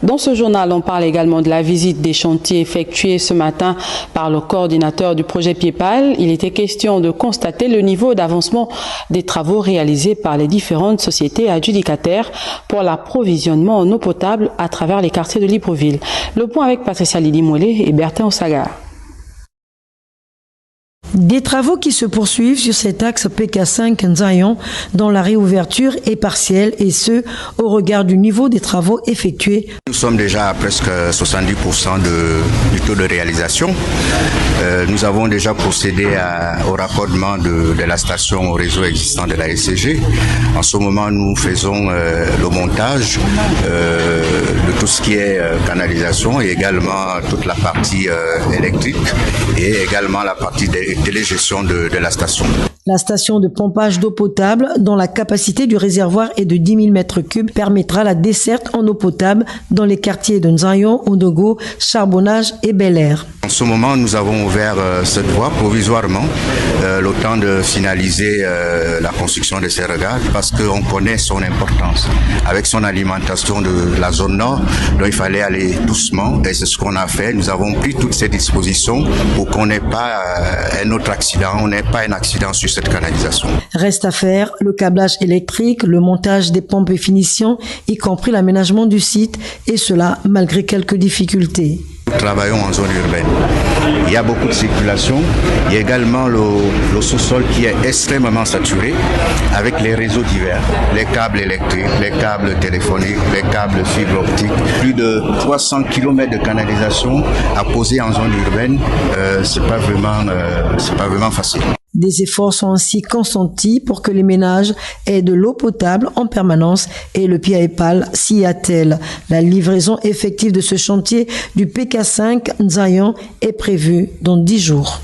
Dans ce journal, on parle également de la visite des chantiers effectués ce matin par le coordinateur du projet PIEPAL. Il était question de constater le niveau d'avancement des travaux réalisés par les différentes sociétés adjudicataires pour l'approvisionnement en eau potable à travers les quartiers de Libreville. Le point avec Patricia Lidi-Mollet et Bertin Osaga. Des travaux qui se poursuivent sur cet axe PK5 Nzayon, dont la réouverture est partielle, et ce, au regard du niveau des travaux effectués. Nous sommes déjà à presque 70% du taux de réalisation. Nous avons déjà procédé au raccordement de la station au réseau existant de la SCG. En ce moment, nous faisons le montage de tout ce qui est canalisation et également toute la partie électrique et également la partie télégestion de la station. La station de pompage d'eau potable, dont la capacité du réservoir est de 10 000 m3, permettra la desserte en eau potable dans les quartiers de Nzayon, Ondogo, Charbonnage et Bel Air. En ce moment, nous avons ouvert cette voie provisoirement, le temps de finaliser la construction de ces regards, parce qu'on connaît son importance. Avec son alimentation de la zone nord, donc il fallait aller doucement, et c'est ce qu'on a fait. Nous avons pris toutes ces dispositions pour qu'on n'ait pas un autre accident, on n'ait pas un accident sur cette canalisation. Reste à faire le câblage électrique, le montage des pompes et finitions, y compris l'aménagement du site, et cela malgré quelques difficultés. Nous travaillons en zone urbaine. Il y a beaucoup de circulation. Il y a également le sous-sol qui est extrêmement saturé avec les réseaux divers, les câbles électriques, les câbles téléphoniques, les câbles fibre optique. Plus de 300 km de canalisation à poser en zone urbaine, c'est pas vraiment facile. Des efforts sont ainsi consentis pour que les ménages aient de l'eau potable en permanence et le PIEPAL s'y attelle. La livraison effective de ce chantier du PK5 Nzayon est prévue dans 10 jours.